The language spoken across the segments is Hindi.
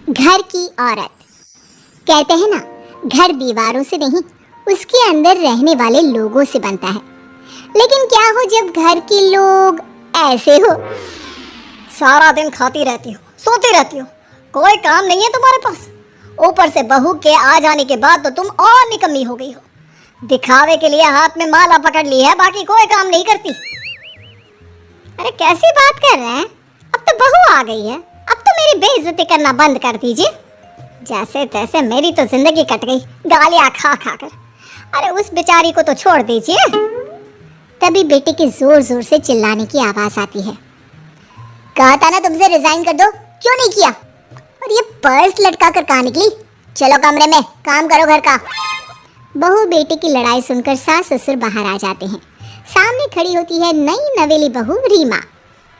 घर की औरत। कहते हैं ना, घर दीवारों से नहीं, उसके अंदर रहने वाले लोगों से बनता है। लेकिन क्या हो जब घर के लोग ऐसे हो? सारा दिन खाती रहती हो, सोती रहती हो, कोई काम नहीं है तुम्हारे पास। ऊपर से बहू के आ जाने के बाद तो तुम और निकम्मी हो गई हो। दिखावे के लिए हाथ में माला पकड़ ली है, बाकी कोई काम नहीं करती। अरे कैसी बात कर रहे हैं? अब तो बहू आ गई है, अब तो मेरी बेइज्जती करना बंद कर दीजिए। जैसे तैसे मेरी तो जिंदगी कट गई गालियां खा खा कर। अरे उस बेचारी को तो छोड़ दीजिए। तभी बेटे के जोर जोर से चिल्लाने की आवाज आती है। कहा था ना तुमसे रिजाइन कर दो, क्यों नहीं किया? और ये पर्स लटका कर कहाँ निकली? चलो कमरे में काम करो घर का। बहू बेटे की लड़ाई सुनकर सास ससुर बाहर आ जाते हैं। सामने खड़ी होती है नई नवेली बहू रीमा।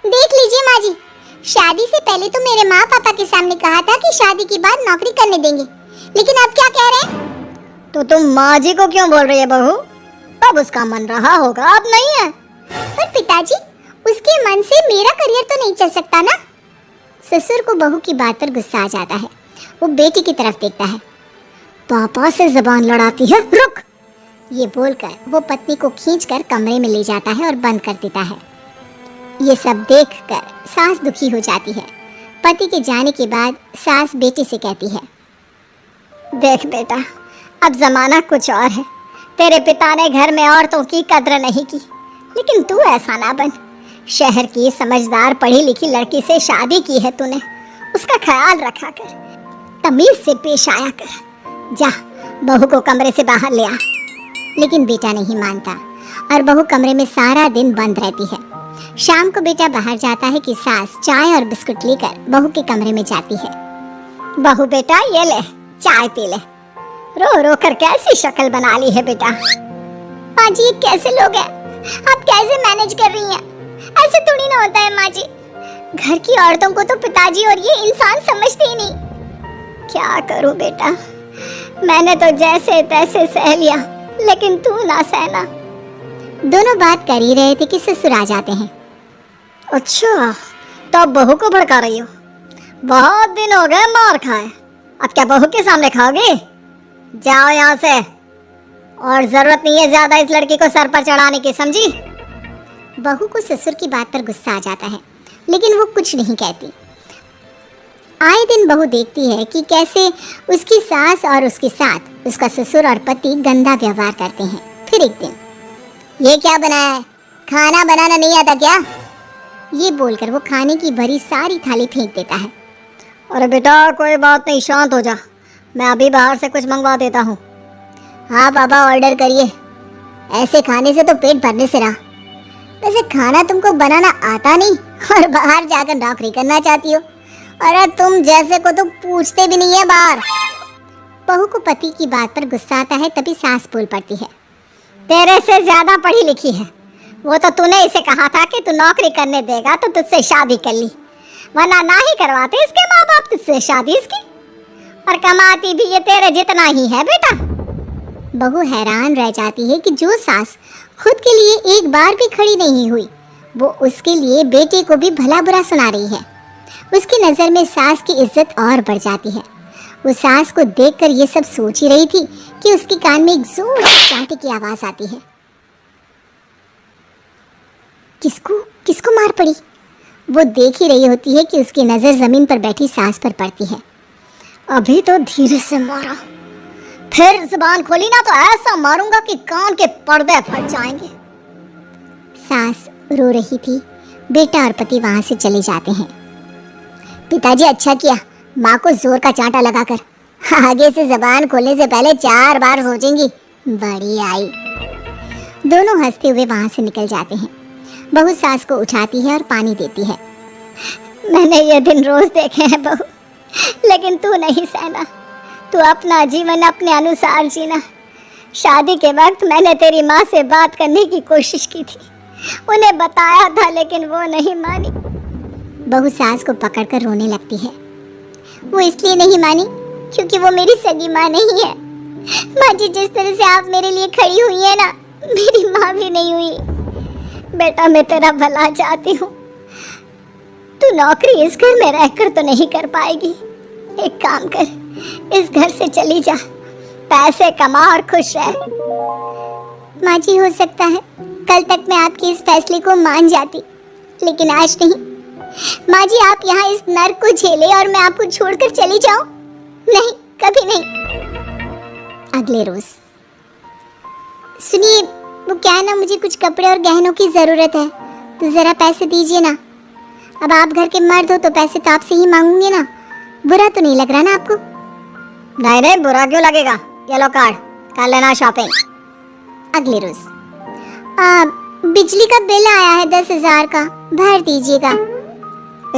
देख लीजिए माँ जी, शादी से पहले तो मेरे माँ पापा के सामने कहा था कि शादी के बाद नौकरी करने देंगे, लेकिन अब क्या कह रहे हैं? तो तुम माँ जी को क्यों बोल रही है बहू? अब उसका मन रहा होगा, अब नहीं है। पर पिताजी, उसके मन से मेरा करियर तो नहीं चल सकता ना। ससुर को बहू की बात पर गुस्सा आ जाता है। वो बेटी की तरफ देखता है। पापा से जबान लड़ाती है, रुक। ये बोलकर वो पत्नी को खींचकर कमरे में ले जाता है और बंद कर देता है। ये सब देखकर सास दुखी हो जाती है। पति के जाने के बाद सास बेटे से कहती है, देख बेटा, अब जमाना कुछ और है। तेरे पिता ने घर में औरतों की कद्र नहीं की, लेकिन तू ऐसा ना बन। शहर की समझदार पढ़ी लिखी लड़की से शादी की है तूने, उसका ख्याल रखा कर, तमीज से पेश आया कर। जा, बहू को कमरे से बाहर ले आ। लेकिन बेटा नहीं मानता और बहू कमरे में सारा दिन बंद रहती है। शाम को बेटा बाहर जाता है कि सास चाय और बिस्कुट लेकर बहू के कमरे में जाती है। बहू बेटा ये ले, चाय पी ले। रो रो कर कैसी शक्ल बना ली है बेटा। माँ जी, ये कैसे लोग हैं? आप कैसे मैनेज कर रही हैं? ऐसे थोड़ी ना होता है माँ जी। घर की औरतों को तो पिताजी और ये इंसान समझते ही नहीं। क्या करूं बेटा, मैंने तो जैसे तैसे सह लिया, लेकिन तू ना सहना। दोनों बात कर ही रहे थे कि ससुर आ जाते हैं। अच्छा, तो अब बहू को भड़का रही हो? बहुत दिन हो गए मार खाए, अब क्या बहू के सामने खाओगे? जाओ यहाँ से, और जरूरत नहीं है ज्यादा इस लड़की को सर पर चढ़ाने की, समझी? बहू को ससुर की बात पर गुस्सा आ जाता है, लेकिन वो कुछ नहीं कहती। आए दिन बहू देखती है कि कैसे उसकी सास और उसके साथ उसका ससुर और पति गंदा व्यवहार करते हैं। फिर एक दिन, ये क्या बनाया है? खाना बनाना नहीं आता क्या? ये बोलकर वो खाने की भरी सारी थाली फेंक देता है। अरे बेटा कोई बात नहीं, शांत हो जा, मैं अभी बाहर से कुछ मंगवा देता हूँ। हाँ बाबा, ऑर्डर करिए। ऐसे खाने से तो पेट भरने से रहा। वैसे खाना तुमको बनाना आता नहीं और बाहर जाकर नौकरी करना चाहती हो। अरे तुम जैसे को तो पूछते भी नहीं है बाहर। बहू को पति की बात पर गुस्सा आता है, तभी सास बोल पड़ती है। तेरे से ज्यादा पढ़ी लिखी है, वो तो तूने इसे कहा था कि तू नौकरी करने देगा तो तुझसे शादी कर ली, वरना ना ही करवाते इसके माँ बाप तुझसे शादी इसकी। और कमाती भी ये तेरे जितना ही है बेटा। बहू हैरान रह जाती है कि जो सास खुद के लिए एक बार भी खड़ी नहीं हुई, वो उसके लिए बेटे को भी भला बुरा सुना रही है। उसकी नज़र में सास की इज्जत और बढ़ जाती है। वो सास को देखकर ये सब सोच ही रही थी कि उसके कान में एक जोर से चांटे की आवाज आती है। किसको किसको मार पड़ी? वो देख ही रही होती है कि उसकी नज़र ज़मीन पर बैठी सास पर पड़ती है। अभी तो धीरे से मारा, फिर जुबान खोली ना तो ऐसा मारूंगा कि कान के पर्दे फट जाएंगे। सास रो रही थी। बेटा और पति वहां से चले जाते हैं। पिताजी अच्छा किया माँ को जोर का चांटा लगाकर। आगे से जबान खोलने से पहले 4 बार सोचेंगी। बड़ी आई। दोनों हंसते हुए वहां से निकल जाते हैं। बहू सास को उठाती है और पानी देती है। मैंने ये दिन रोज देखे हैं बहू, लेकिन तू नहीं सहना। तू अपना जीवन अपने अनुसार जीना। शादी के वक्त मैंने तेरी माँ से बात करने की कोशिश की थी, उन्हें बताया था, लेकिन वो नहीं मानी। बहू सास को पकड़कर रोने लगती है। वो इसलिए नहीं मानी क्योंकि वो मेरी सगी माँ नहीं है। माँ जी, जिस तरह से आप मेरे लिए खड़ी हुई है ना, मेरी माँ भी नहीं हुई। बेटा मैं तेरा भला चाहती हूँ, तू नौकरी इस घर में रहकर तो नहीं कर पाएगी, एक काम कर, इस घर से चली जा, पैसे कमा और खुश रह। माँ जी, हो सकता है कल तक मैं आपके इस फैसले को मान जाती, लेकिन आज नहीं। माँ जी, आप यहाँ इस नर्क को झेले और मैं आपको छोड़कर चली जाऊं? नहीं, कभी नहीं। अगले रोज, सुनिए, वो क्या है ना, मुझे कुछ कपड़े और गहनों की जरूरत है, तो जरा पैसे दीजिए ना। अब आप घर के मर्द हो तो पैसे तो आपसे ही मांगूंगे ना। बुरा तो नहीं लग रहा ना आपको? नहीं नहीं, बुरा क्यों लगेगा, ये लो कार्ड, कर लेना शॉपिंग। अगले रोज, बिजली का बिल आया है 10,000 का, भर दीजिएगा।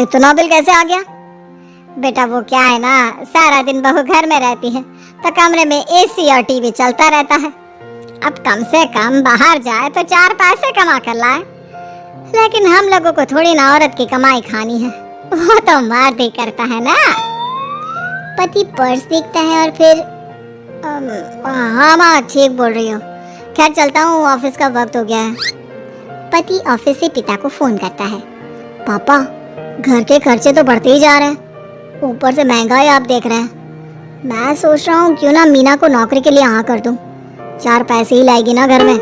इतना बिल कैसे आ गया? बेटा वो क्या है ना, सारा दिन बहू घर में रहती है तो कमरे में एसी और टीवी चलता रहता है। अब कम से कम बाहर जाए तो 4 पैसे कमा कर लाए, लेकिन हम लोगों को थोड़ी ना औरत की कमाई खानी है, वो तो मर्द ही करता है ना। पति पर्स देखता है और फिर हाँ माँ, ठीक बोल रही हो। खैर चलता हूँ, ऑफिस का वक्त हो गया है। पति ऑफिस से पिता को फोन करता है। पापा, घर के खर्चे तो बढ़ते ही जा रहे हैं, ऊपर से महंगाई आप देख रहे हैं। मैं सोच रहा हूँ क्यों ना मीना को नौकरी के लिए हाँ कर दूँ, 4 पैसे ही लाएगी ना घर में।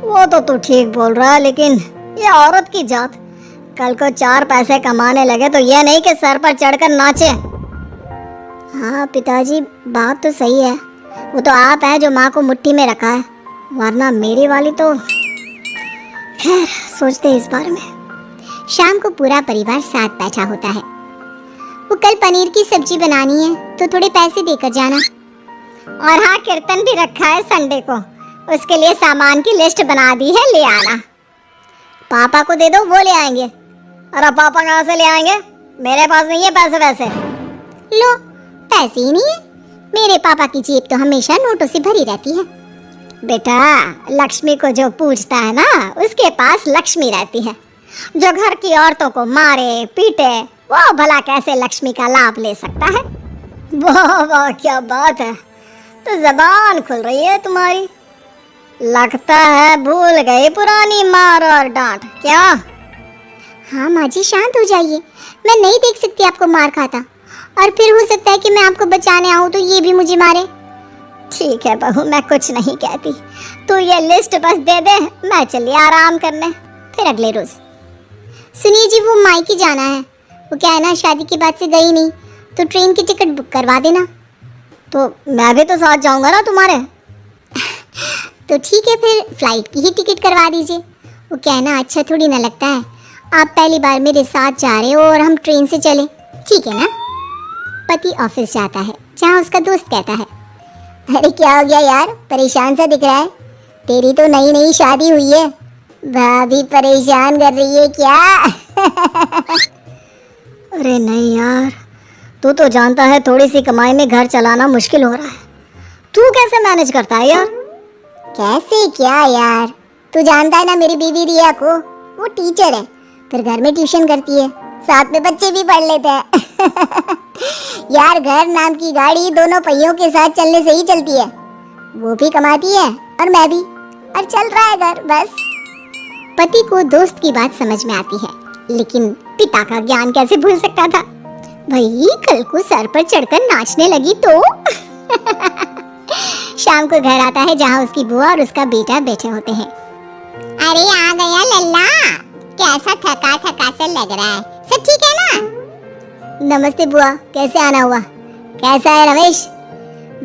वो तो तू ठीक बोल रहा है, लेकिन ये औरत की जात, कल को 4 पैसे कमाने लगे तो ये नहीं कि सर पर चढ़कर नाचे। हाँ पिताजी, बात तो सही है, वो तो आप है जो माँ को मुट्ठी में रखा है, वरना मेरी वाली तो। खैर, सोचते इस बारे में। शाम को पूरा परिवार साथ बैठा होता है। वो कल पनीर की सब्जी बनानी है तो थोड़े पैसे देकर जाना। और हाँ, कीर्तन भी रखा है संडे को, उसके लिए सामान की लिस्ट बना दी है, ले आना। पापा को दे दो, वो ले आएंगे। अरे पापा कहाँ से ले आएंगे, मेरे पास नहीं है पैसे वैसे। लो, पैसे ही नहीं है? मेरे पापा की जेब तो हमेशा नोटों से भरी रहती है। बेटा, लक्ष्मी को जो पूछता है ना, उसके पास लक्ष्मी रहती है। जो घर की औरतों को मारे पीटे, वो भला कैसे लक्ष्मी का लाभ ले सकता है? वाह वाह, क्या बात है, तो जबान खुल रही है तुम्हारी। लगता है भूल गई पुरानी मार और डांट, क्या? हाँ माँ जी, शांत हो जाइए, मैं नहीं देख सकती आपको मार खाता, और फिर हो सकता है कि मैं आपको बचाने आऊँ तो ये भी मुझे मारे। ठीक है बहू, मैं कुछ नहीं कहती, तू ये लिस्ट बस दे दे, मैं चली आराम करने। फिर अगले रोज, सुनिए जी, वो मायके जाना है, वो क्या है ना, शादी के बाद से गई नहीं, तो ट्रेन की टिकट बुक करवा देना। तो मैं भी तो साथ जाऊंगा ना तुम्हारे। तो ठीक है, फिर फ्लाइट की ही टिकट करवा दीजिए। वो क्या है ना, अच्छा थोड़ी ना लगता है, आप पहली बार मेरे साथ जा रहे हो और हम ट्रेन से चले, ठीक है ना? पति ऑफिस जाता है, जहाँ उसका दोस्त कहता है, अरे क्या हो गया यार, परेशान सा दिख रहा है, तेरी तो नई नई शादी हुई है, भाभी परेशान कर रही है क्या? अरे नहीं यार, तू तो जानता है थोड़ी सी कमाई में घर चलाना मुश्किल हो रहा है, तू कैसे मैनेज करता है यार? कैसे क्या यार, तू जानता है ना मेरी बीवी रिया को, वो टीचर है, फिर घर में ट्यूशन करती है, साथ में बच्चे भी पढ़ लेते हैं। यार, घर नाम की गाड़ी दोनों पहियों के साथ चलने से ही चलती है, वो भी कमाती है और मैं भी, और चल रहा है घर बस। पति को दोस्त की बात समझ में आती है, लेकिन पिता का ज्ञान कैसे भूल सकता था? भाई, कल को सर पर चढ़कर नाचने लगी तो। शाम को घर आता है, जहाँ उसकी बुआ और उसका बेटा बैठे होते हैं। अरे आ गया लल्ला, कैसा थका थका सा लग रहा है, सब ठीक है ना? नमस्ते बुआ, कैसे आना हुआ? कैसा है रमेश?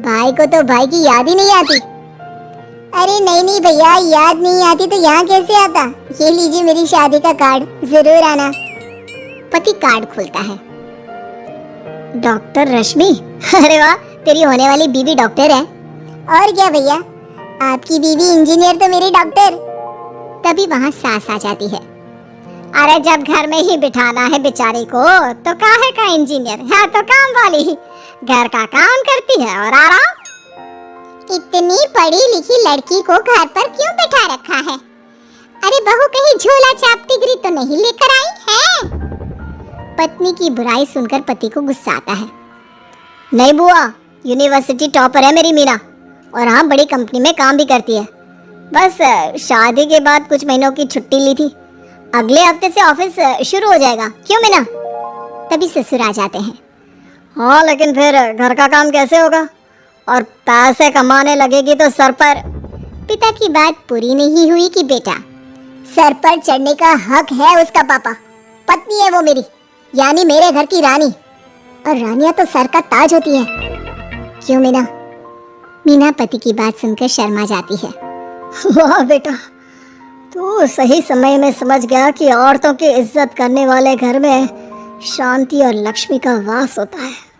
भाई को तो भाई की याद ही नहीं आती। अरे नहीं नहीं भैया, याद नहीं आती तो यहाँ कैसे आता? ये लीजिए मेरी शादी का कार्ड, जरूर आना। पति कार्ड खोलता है। डॉक्टर रश्मि, अरे वाह, तेरी होने वाली बीवी डॉक्टर है। और क्या भैया, आपकी बीवी इंजीनियर तो मेरी डॉक्टर। तभी वहाँ सास आ जाती है। अरे जब घर में ही बिठाना है बेचारी को, तो काहे का इंजीनियर है, तो काम वाली ही, घर का काम करती है और आराम। इतनी पढ़ी लिखी लड़की को घर पर क्यों बिठा रखा है? अरे बहू, कहीं झोला छाप डिग्री तो नहीं लेकर आई है? पत्नी की बुराई सुनकर पति को गुस्सा आता है। नहीं बुआ, यूनिवर्सिटी टॉपर है मेरी मीना, और हाँ, बड़ी कंपनी में काम भी करती है। बस शादी के बाद कुछ महीनों की छुट्टी ली थी, अगले हफ्ते से ऑफिस शुरू हो जाएगा। क्यों मीना? तभी ससुर आ जाते हैं हाँ, लेकिन फिर घर का काम कैसे होगा? और पैसे कमाने लगेगी तो सर पर। पिता की बात पूरी नहीं हुई कि बेटा, सर पर चढ़ने का हक है उसका पापा। पत्नी है वो मेरी, यानी मेरे घर की रानी, और रानियां तो सर का ताज होती है। क्यों मीना? मीना पति की बात सुनकर शर्मा जाती है। वाह बेटा, तू सही समय में समझ गया कि औरतों की इज्जत करने वाले घर में शांति और लक्ष्मी का वास होता है।